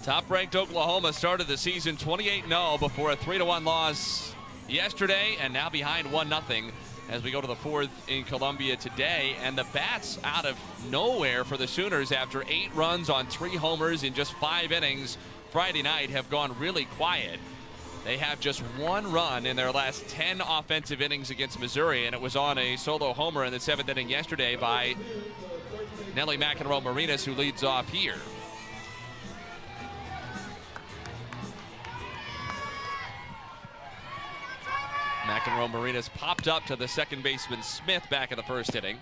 Top-ranked Oklahoma started the season 28-0 before a 3-1 loss yesterday, and now behind 1-0 as we go to the fourth in Columbia today. And the bats out of nowhere for the Sooners after 8 runs on 3 homers in just 5 innings Friday night have gone really quiet. They have just 1 run in their last 10 offensive innings against Missouri, and it was on a solo homer in the 7th inning yesterday by Nelly McEnroe-Marinas, who leads off here. McEnroe-Marinas popped up to the second baseman Smith back in the first inning.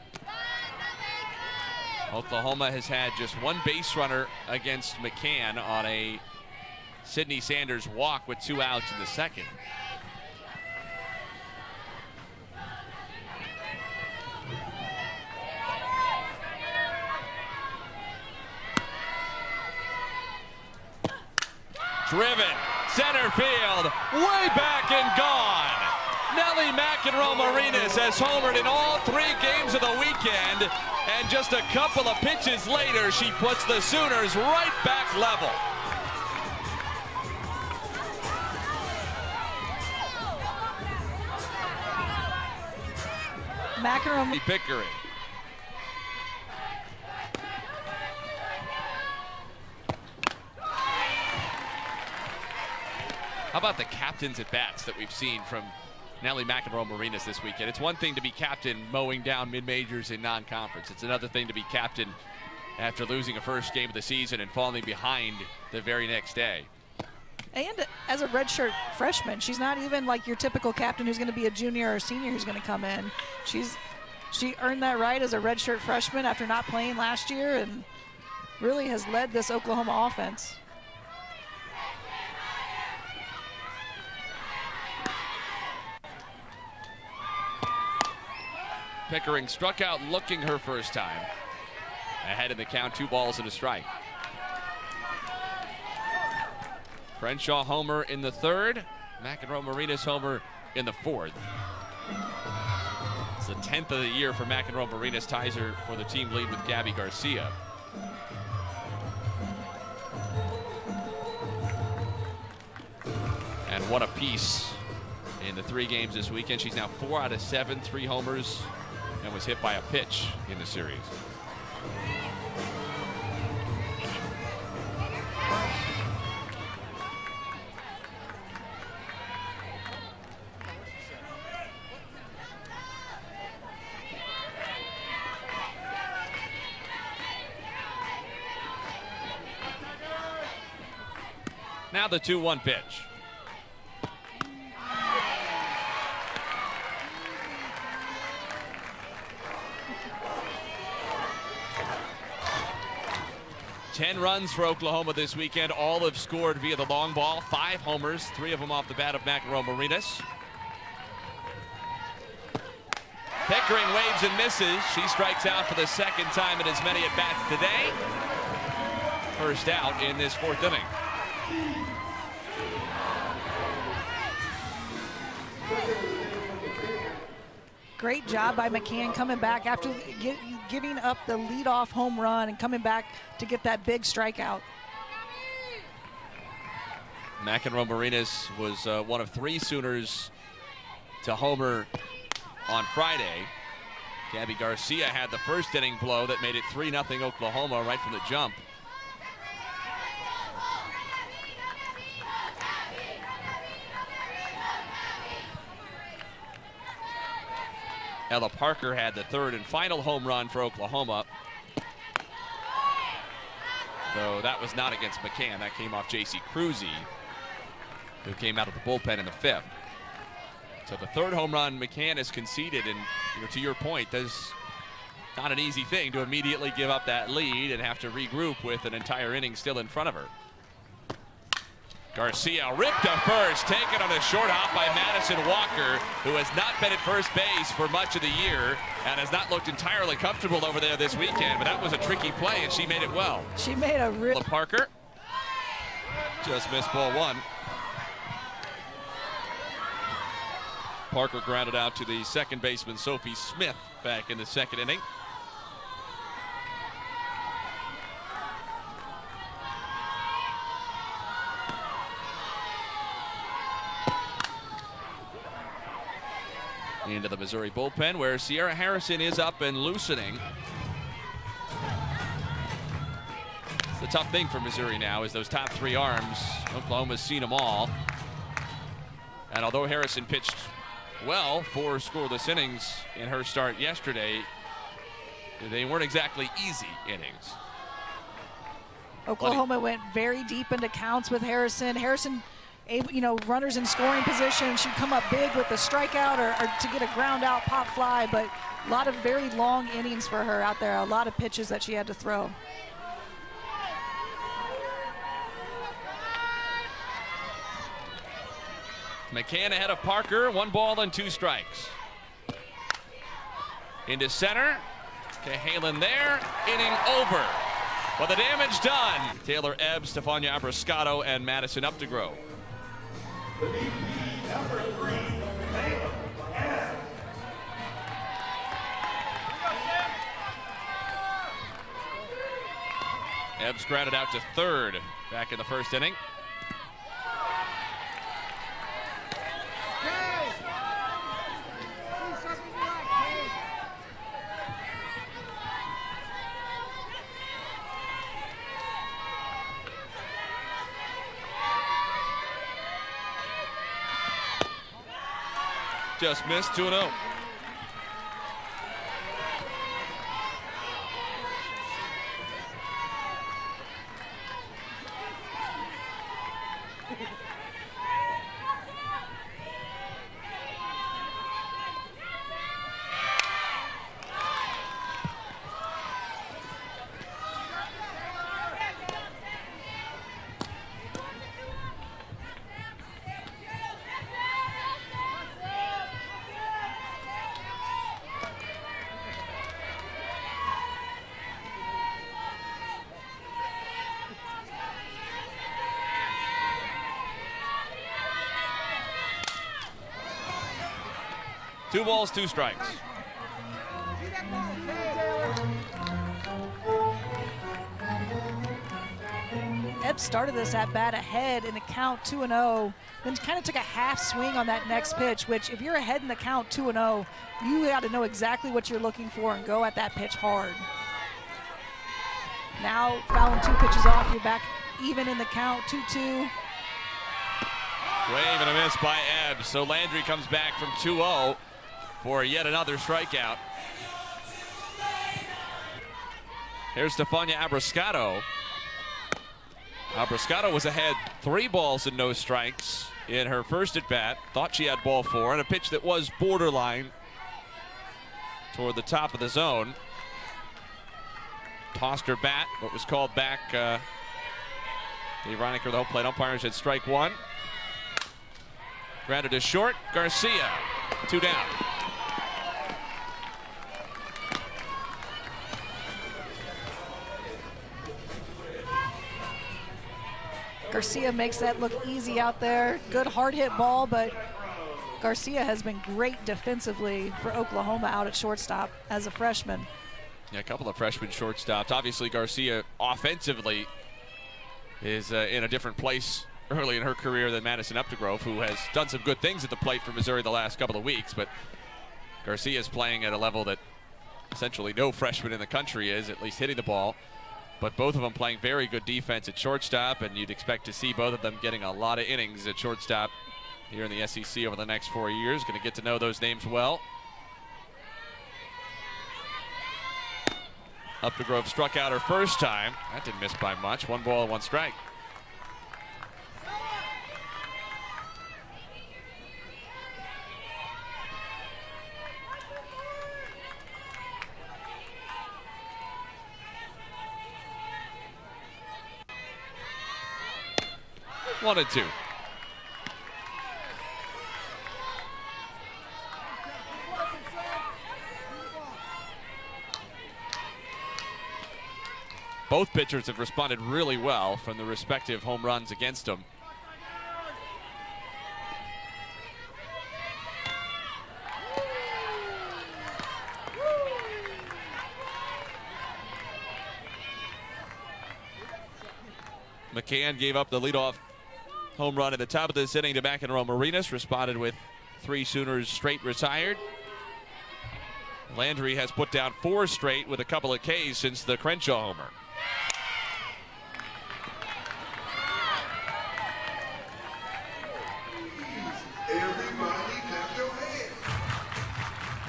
Oklahoma has had just 1 base runner against McCann on a Sidney Sanders walk with 2 outs in the second. Driven, center field, way back and gone. Nelly McEnroe-Marinas has homered in all 3 games of the weekend, and just a couple of pitches later, she puts the Sooners right back level. McEnroe. Pickering. How about the captains at bats that we've seen from Nelly McEnroe-Marinas this weekend? It's one thing to be captain mowing down mid-majors in non-conference. It's another thing to be captain after losing a first game of the season and falling behind the very next day. And as a redshirt freshman, she's not even like your typical captain who's going to be a junior or senior who's going to come in. She earned that right as a redshirt freshman after not playing last year, and really has led this Oklahoma offense. Pickering struck out looking her first time. Ahead in the count, 2 balls and a strike. Crenshaw homer in the 3rd. McEnroe-Marinas homer in the 4th. It's the 10th of the year for McEnroe-Marinas, ties her for the team lead with Gabby Garcia. And 1 apiece in the 3 games this weekend. She's now 4 out of 7, 3 homers, and was hit by a pitch in the series. Now the 2-1 pitch. Ten runs for Oklahoma this weekend. All have scored via the long ball. 5 homers, 3 of them off the bat of McEnroe-Marinas. Pickering waves and misses. She strikes out for the 2nd time in as many at-bats today. First out in this 4th inning. Great job by McCann coming back after giving up the leadoff home run and coming back to get that big strikeout. McEnroe-Marinas was one of 3 Sooners to homer on Friday. Gabby Garcia had the first inning blow that made it 3-0 Oklahoma right from the jump. Ella Parker had the 3rd and final home run for Oklahoma, though that was not against McCann. That came off J.C. Cruzy, who came out of the bullpen in the 5th. So the 3rd home run McCann has conceded, and to your point, that's not an easy thing to immediately give up that lead and have to regroup with an entire inning still in front of her. Garcia ripped to first, taken on a short hop by Madison Walker, who has not been at first base for much of the year and has not looked entirely comfortable over there this weekend, but that was a tricky play and she made it well. She made a rip. Parker just missed ball 1. Parker grounded out to the second baseman Sophie Smith back in the 2nd inning. into the Missouri bullpen, where Sierra Harrison is up and loosening. It's the tough thing for Missouri now is those top 3 arms. Oklahoma's seen them all. And although Harrison pitched well, 4 scoreless innings in her start yesterday, they weren't exactly easy innings. Oklahoma went very deep into counts with Harrison. Harrison, runners in scoring position. She'd come up big with the strikeout or to get a ground out pop fly, but a lot of very long innings for her out there. A lot of pitches that she had to throw. McCann ahead of Parker, 1 ball and 2 strikes. Into center, Cahalan there, inning over. But the damage done. Taylor Ebbs, Stefania Abrascato, and Madison Updegrove. Ebbs grounded out to third back in the first inning. Just missed, 2-0. Two balls, 2 strikes. Ebbs started this at bat ahead in the count 2-0, then kind of took a half swing on that next pitch, which if you're ahead in the count 2-0, you got to know exactly what you're looking for and go at that pitch hard. Now fouling 2 pitches off, you're back even in the count, 2-2. Wave and a miss by Ebbs, so Landry comes back from 2-0 for yet another strikeout. Here's Stefania Abrascato. Abrascato was ahead 3 balls and no strikes in her first at bat. Thought she had ball 4 and a pitch that was borderline toward the top of the zone. Tossed her bat, but was called back. Dave Reinicker, the home plate umpire, said strike 1. Grounded to short. Garcia, 2 down. Garcia makes that look easy out there. Good hard hit ball, but Garcia has been great defensively for Oklahoma out at shortstop as a freshman. Yeah, a couple of freshman shortstops. Obviously, Garcia offensively is in a different place early in her career than Madison Updegrove, who has done some good things at the plate for Missouri the last couple of weeks. But Garcia is playing at a level that essentially no freshman in the country is, at least hitting the ball. But both of them playing very good defense at shortstop, and you'd expect to see both of them getting a lot of innings at shortstop here in the SEC over the next 4 years. Going to get to know those names well. Updegrove struck out her first time. That didn't miss by much. 1 ball and 1 strike. One and 2. Both pitchers have responded really well from the respective home runs against them. McCann gave up the leadoff home run at the top of this inning to McEnroe Marinas. Responded with 3 Sooners straight retired. Landry has put down 4 straight with a couple of Ks since the Crenshaw homer.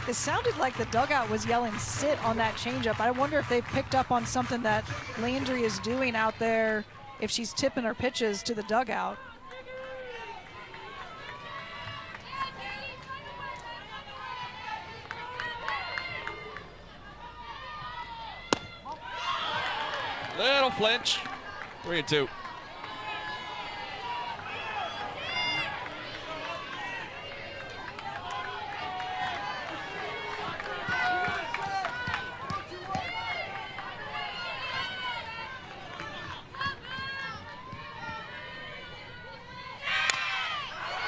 It sounded like the dugout was yelling sit on that changeup. I wonder if they've picked up on something that Landry is doing out there, if she's tipping her pitches to the dugout. Little flinch. 3-2.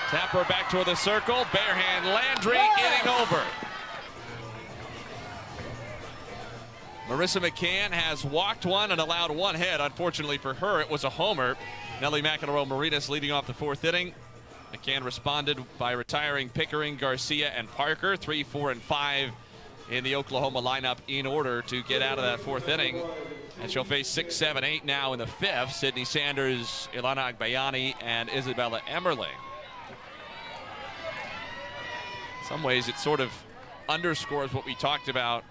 Tapper back toward the circle. Bare hand Landry inning over. Marissa McCann has walked one and allowed 1 hit. Unfortunately for her, it was a homer. Nellie McEnroe-Marinas leading off the 4th inning. McCann responded by retiring Pickering, Garcia, and Parker. 3, 4, and 5 in the Oklahoma lineup in order to get out of that 4th inning. And she'll face 6, 7, 8 now in the 5th. Sydney Sanders, Ilana Agbayani, and Isabella Emmerling. In some ways, it sort of underscores what we talked about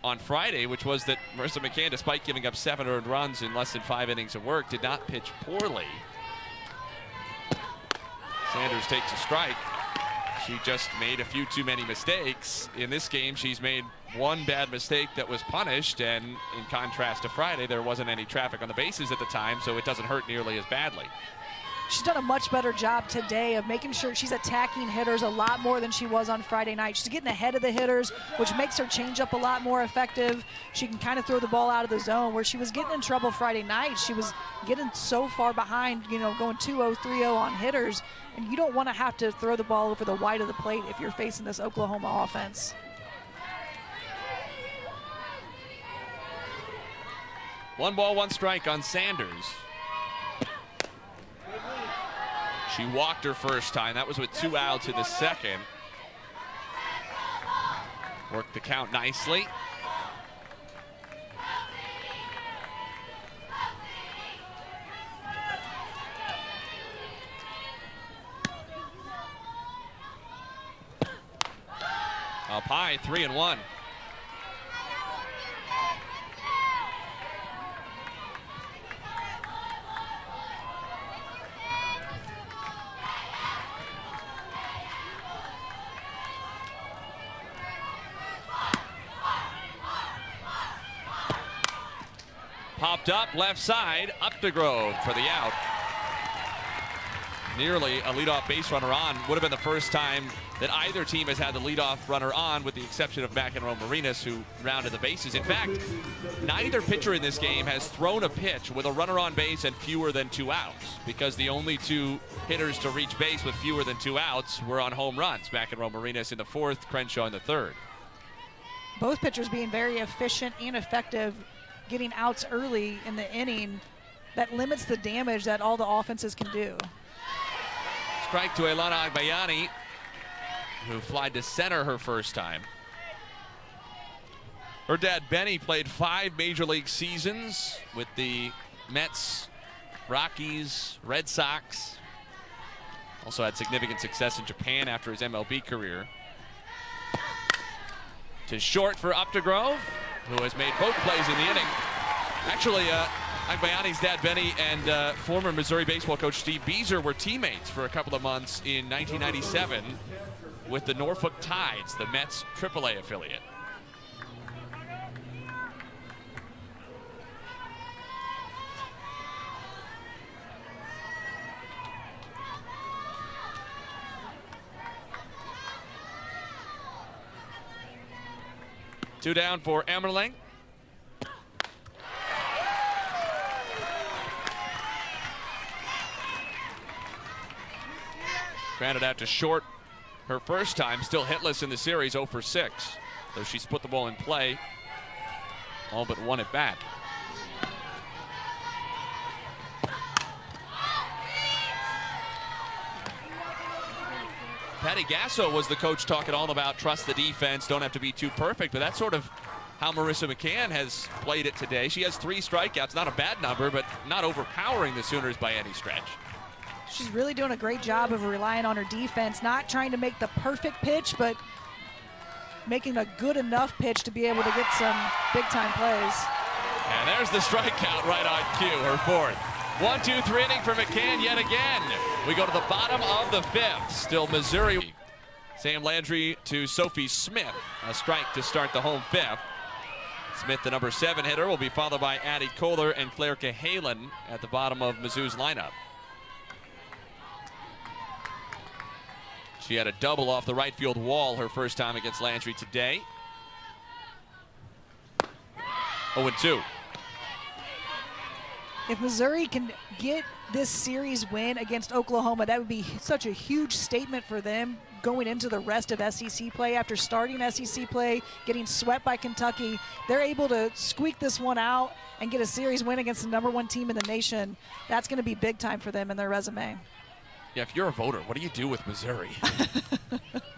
on Friday, which was that Marissa McCann, despite giving up 7 earned runs in less than 5 innings of work, did not pitch poorly. Sanders takes a strike. She just made a few too many mistakes. In this game, she's made 1 bad mistake that was punished, and in contrast to Friday, there wasn't any traffic on the bases at the time, so it doesn't hurt nearly as badly. She's done a much better job today of making sure she's attacking hitters a lot more than she was on Friday night. She's getting ahead of the hitters, which makes her changeup a lot more effective. She can kind of throw the ball out of the zone, where she was getting in trouble Friday night. She was getting so far behind, you know, going 2-0, 3-0 on hitters, and you don't want to have to throw the ball over the wide of the plate if you're facing this Oklahoma offense. One ball, 1 strike on Sanders. She walked her first time. That was with 2 outs in the 2nd. Worked the count nicely. Up high, 3-1. Popped up, left side, Updegrove for the out. Nearly a leadoff base runner on. Would have been the first time that either team has had the leadoff runner on, with the exception of McEnroe-Marinas, who rounded the bases. In fact, neither pitcher in this game has thrown a pitch with a runner on base and fewer than 2 outs, because the only 2 hitters to reach base with fewer than 2 outs were on home runs. McEnroe-Marinas in the 4th, Crenshaw in the 3rd. Both pitchers being very efficient and effective, getting outs early in the inning. That limits the damage that all the offenses can do. Strike to Ilana Agbayani, who flied to center her first time. Her dad, Benny, played 5 major league seasons with the Mets, Rockies, Red Sox. Also had significant success in Japan after his MLB career. To short for Updegrove, who has made both plays in the inning. Actually, Agbayani's dad, Benny, and former Missouri baseball coach Steve Beezer were teammates for a couple of months in 1997 with the Norfolk Tides, the Mets AAA affiliate. Two down for Emmerling. Grounded out to short her first time, still hitless in the series, 0 for 6. Though she's put the ball in play, all but 1 at bat. Patty Gasso was the coach talking all about trust the defense, don't have to be too perfect, but that's sort of how Marissa McCann has played it today. She has 3 strikeouts, not a bad number, but not overpowering the Sooners by any stretch. She's really doing a great job of relying on her defense, not trying to make the perfect pitch, but making a good enough pitch to be able to get some big-time plays. And there's the strikeout right on cue, her 4th. 1-2-3 inning for McCann yet again. We go to the bottom of the 5th. Still Missouri. Sam Landry to Sophie Smith. A strike to start the home 5th. Smith, the number 7 hitter, will be followed by Addie Kohler and Claire Cahalan at the bottom of Mizzou's lineup. She had a double off the right field wall her first time against Landry today. 0-2. If Missouri can get this series win against Oklahoma, that would be such a huge statement for them going into the rest of SEC play. After starting SEC play, getting swept by Kentucky, they're able to squeak this one out and get a series win against the number 1 team in the nation. That's going to be big time for them in their resume. Yeah, if you're a voter, what do you do with Missouri?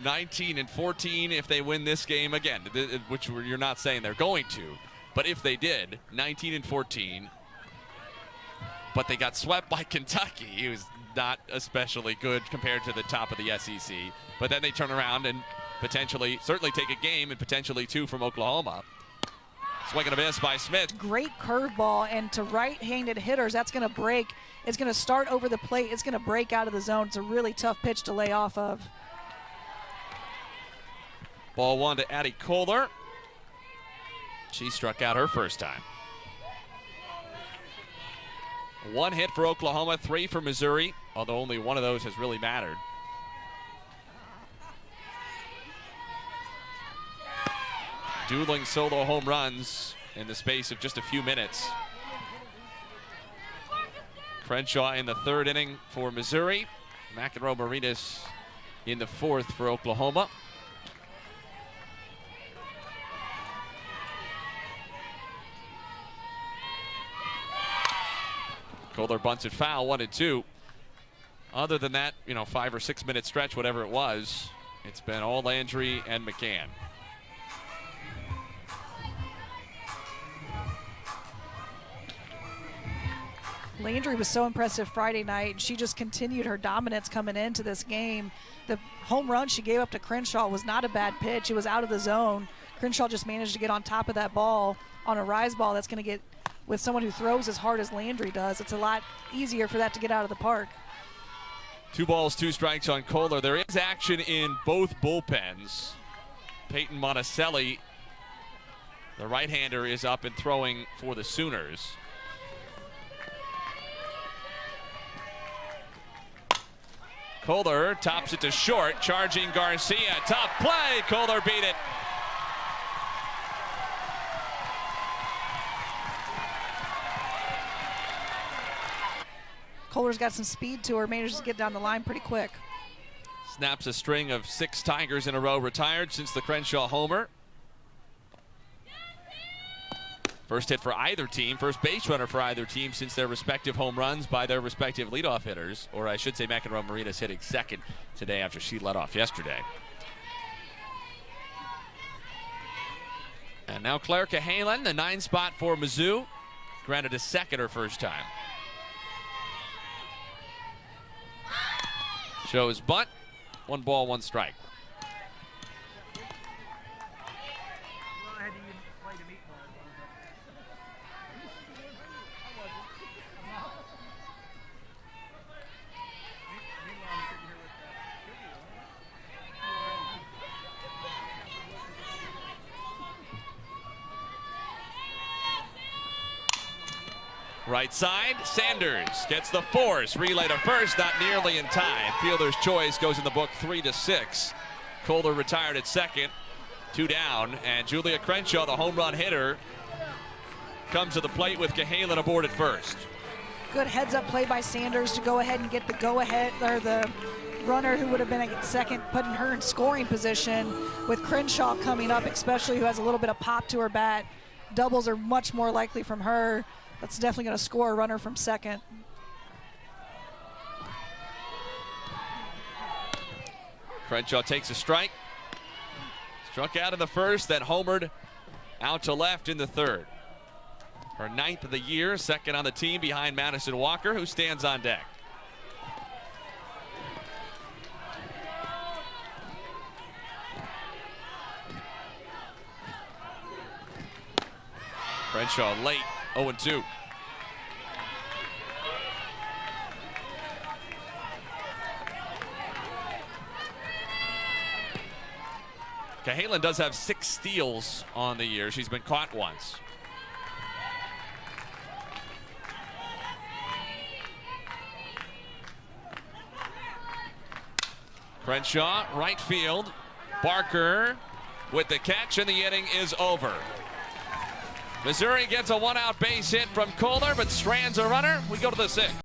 19-14 if they win this game again, which you're not saying they're going to, but if they did, 19-14. But they got swept by Kentucky, who's not especially good compared to the top of the SEC. But then they turn around and certainly take a game and potentially 2 from Oklahoma. Swing and a miss by Smith. Great curveball, and to right-handed hitters, that's going to break. It's going to start over the plate. It's going to break out of the zone. It's a really tough pitch to lay off of. Ball 1 to Addie Kohler. She struck out her first time. 1 hit for Oklahoma, 3 for Missouri, although only one of those has really mattered. Dueling solo home runs in the space of just a few minutes. Crenshaw in the 3rd inning for Missouri. McEnroe Marinas in the 4th for Oklahoma. Kohler bunts it foul, 1-2. Other than that, 5 or 6 minute stretch, whatever it was, it's been all Landry and McCann. Landry was so impressive Friday night. She just continued her dominance coming into this game. The home run she gave up to Crenshaw was not a bad pitch. It was out of the zone. Crenshaw just managed to get on top of that ball on a rise ball that's going to get, with someone who throws as hard as Landry does, it's a lot easier for that to get out of the park. 2 balls, 2 strikes on Kohler. There is action in both bullpens. Peyton Monticelli, the right-hander, is up and throwing for the Sooners. Kohler tops it to short, charging Garcia. Tough play, Kohler beat it. Kohler's got some speed to her, manages to get down the line pretty quick. Snaps a string of 6 Tigers in a row retired since the Crenshaw homer. First hit for either team, first base runner for either team since their respective home runs by their respective leadoff hitters. Or I should say McEnroe Marinas hitting second today after she led off yesterday. And now Claire Cahalan, the 9 spot for Mizzou. Granted a second her first time. Shows bunt. 1 ball, 1 strike. Right side, Sanders gets the force. Relay to first, not nearly in time. Fielder's choice goes in the book 3-6. Kohler retired at second, 2 down. And Julia Crenshaw, the home run hitter, comes to the plate with Cahalan aboard at first. Good heads-up play by Sanders to go ahead and get the go-ahead, or the runner who would have been at second, putting her in scoring position. With Crenshaw coming up, especially, who has a little bit of pop to her bat, doubles are much more likely from her. That's definitely going to score a runner from second. Crenshaw takes a strike. Struck out in the first, then homered out to left in the third. Her 9th of the year, second on the team behind Madison Walker, who stands on deck. Crenshaw late, 0-2. Cahalan does have 6 steals on the year. She's been caught once. Crenshaw, right field. Barker with the catch, and the inning is over. Missouri gets a 1-out base hit from Kohler, but strands a runner. We go to the 6th.